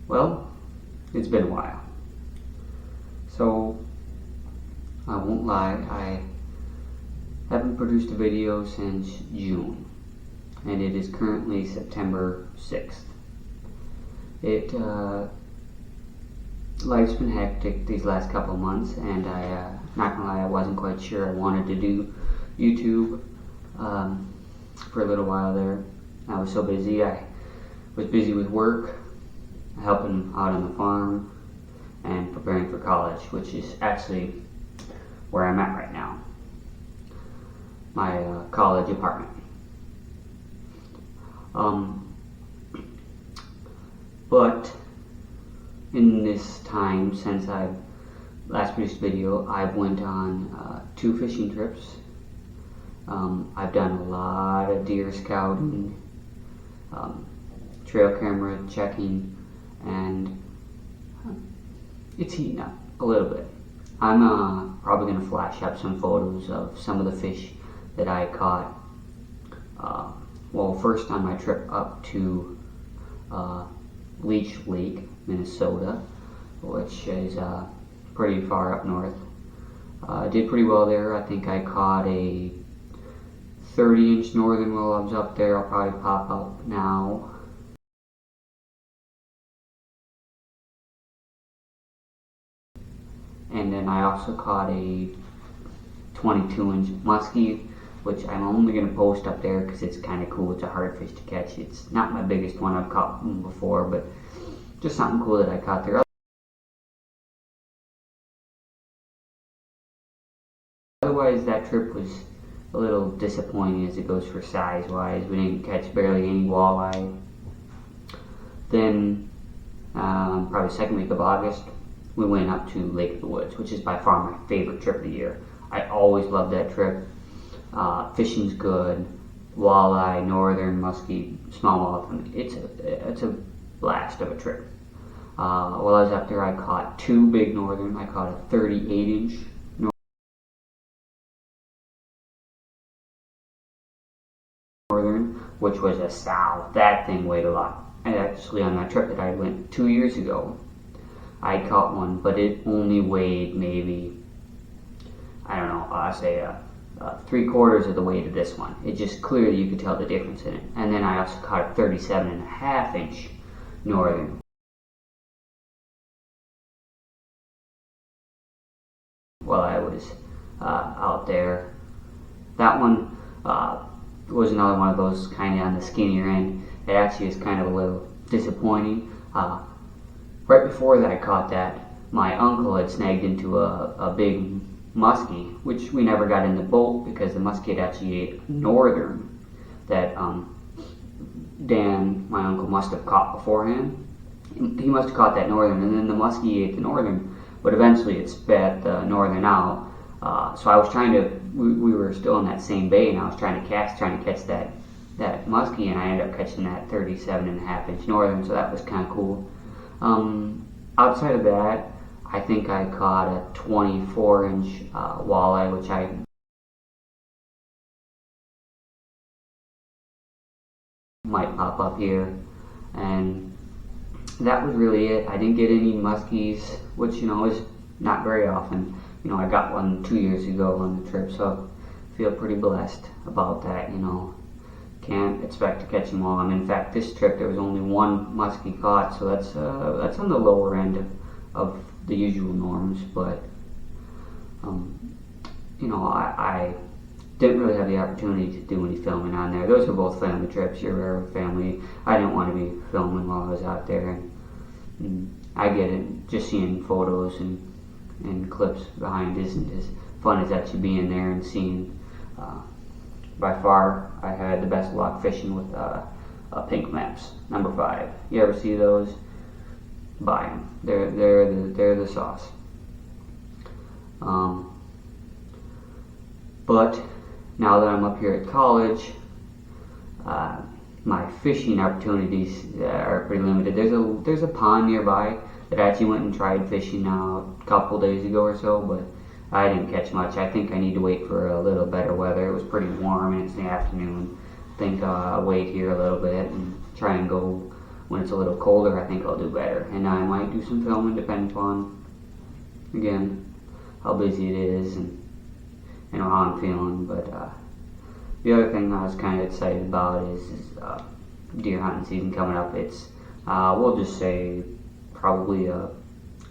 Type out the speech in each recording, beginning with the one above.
Well, it's been a while. So, I won't lie, I haven't produced a video since June, and it is currently September 6th. Life's been hectic these last couple of months, and not gonna lie, I wasn't quite sure I wanted to do YouTube for a little while there. I was so busy. I was busy with work, helping out on the farm, and preparing for college, which is actually where I'm at right now. My college apartment. But in this time since I last produced a video, I've went on 2 fishing trips. I've done a lot of deer scouting, trail camera checking, and it's heating up a little bit. I'm probably going to flash up some photos of some of the fish that I caught. Well, first on my trip up to Leech Lake, Minnesota, which is pretty far up north. I did pretty well there. I think I caught a 30-inch northern while I was up there. I'll probably pop up now. And then I also caught a 22-inch muskie, which I'm only going to post up there because it's kind of cool. It's a hard fish to catch. It's not my biggest one I've caught before, but just something cool that I caught there. Otherwise, that trip was a little disappointing as it goes for size-wise. We didn't catch barely any walleye. Then, probably the second week of August, we went up to Lake of the Woods, which is by far my favorite trip of the year. I always love that trip. Fishing's good, walleye, northern, muskie, smallmouth. It's a blast of a trip. While I was up there, I caught 2 big northern. I caught a 38-inch northern, which was a sow. That thing weighed a lot. And actually, on that trip that I went 2 years ago, I caught one, but it only weighed maybe, I don't know, I'll say 3/4 of the weight of this one. It just clearly, you could tell the difference in it. And then I also caught a 37.5-inch northern. While I was out there, that one was another one of those kind of on the skinnier end. It actually is kind of a little disappointing. Right before that I caught that, my uncle had snagged into a big muskie, which we never got in the boat because the muskie had actually ate northern that Dan, my uncle, must have caught beforehand. He must have caught that northern, and then the muskie ate the northern, but eventually it spat the northern out. So I was trying to, we were still in that same bay, and I was trying to catch that muskie, and I ended up catching that 37.5-inch northern, so that was kind of cool. Outside of that, I think I caught a 24-inch walleye, which I might pop up here, and that was really it. I didn't get any muskies, which, you know, is not very often. You know, I got one 2 years ago on the trip, so I feel pretty blessed about that, you know. Can't expect to catch them all. I mean, in fact, this trip there was only 1 muskie caught, so that's on the lower end of the usual norms. But you know, I didn't really have the opportunity to do any filming on there. Those were both family trips. You're a family. I didn't want to be filming while I was out there, and I get it. Just seeing photos and clips behind isn't as fun as actually being there and seeing. By far, I had the best luck fishing with pink maps, number 5. You ever see those? Buy them. They're the sauce. But now that I'm up here at college, my fishing opportunities are pretty limited. There's a pond nearby that I actually went and tried fishing now a couple days ago or so, but I didn't catch much. I think I need to wait for a little better weather. It was pretty warm and it's in the afternoon. I think I'll wait here a little bit and try and go when it's a little colder, I think I'll do better. And I might do some filming depending upon, again, how busy it is and how I'm feeling. But the other thing I was kind of excited about is deer hunting season coming up. It's, we'll just say, probably a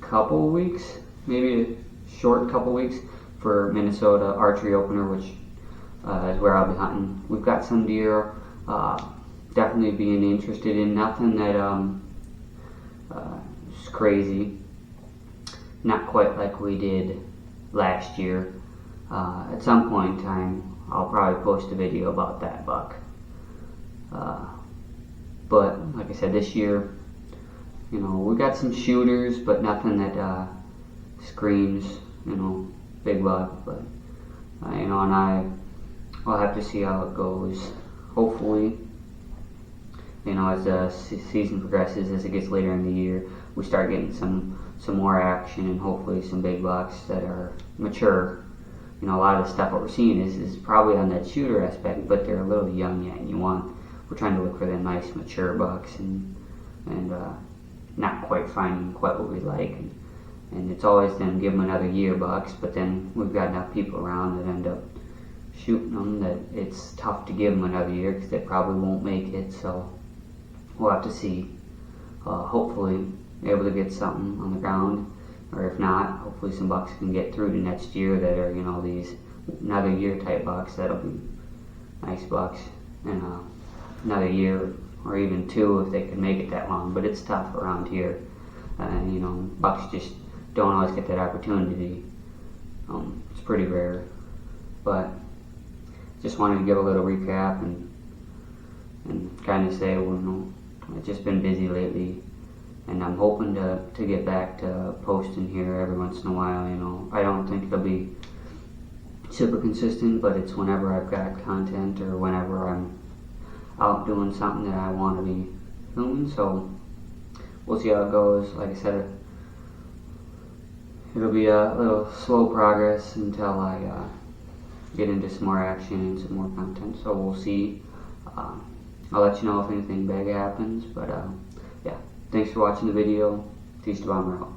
couple weeks, maybe a short couple weeks for Minnesota archery opener, which is where I'll be hunting. We've got some deer definitely being interested in, nothing that is crazy, not quite like we did last year. At some point in time I'll probably post a video about that buck, but like I said, this year, you know, we got some shooters, but nothing that screams, you know, big buck. But you know, and I'll have to see how it goes. Hopefully, you know, as the season progresses, as it gets later in the year, we start getting some more action, and hopefully some big bucks that are mature. You know, a lot of the stuff that we're seeing is probably on that shooter aspect, but they're a little young yet, and we're trying to look for the nice mature bucks, and not quite finding quite what we like, and it's always them give them another year bucks, but then we've got enough people around that end up shooting them that it's tough to give them another year because they probably won't make it. So we'll have to see. Hopefully able to get something on the ground, or if not, hopefully some bucks can get through to next year that are, you know, these another year type bucks that'll be nice bucks, and another year or even two if they can make it that long. But it's tough around here, and you know, bucks just don't always get that opportunity. It's pretty rare. But just wanted to give a little recap and kind of say, well, you know, I've just been busy lately, and I'm hoping to get back to posting here every once in a while. You know, I don't think it'll be super consistent, but it's whenever I've got content or whenever I'm out doing something that I want to be filming. So we'll see how it goes. Like I said, it'll be a little slow progress until I get into some more action and some more content. So we'll see. I'll let you know if anything big happens. But yeah, thanks for watching the video. Tistabomber out.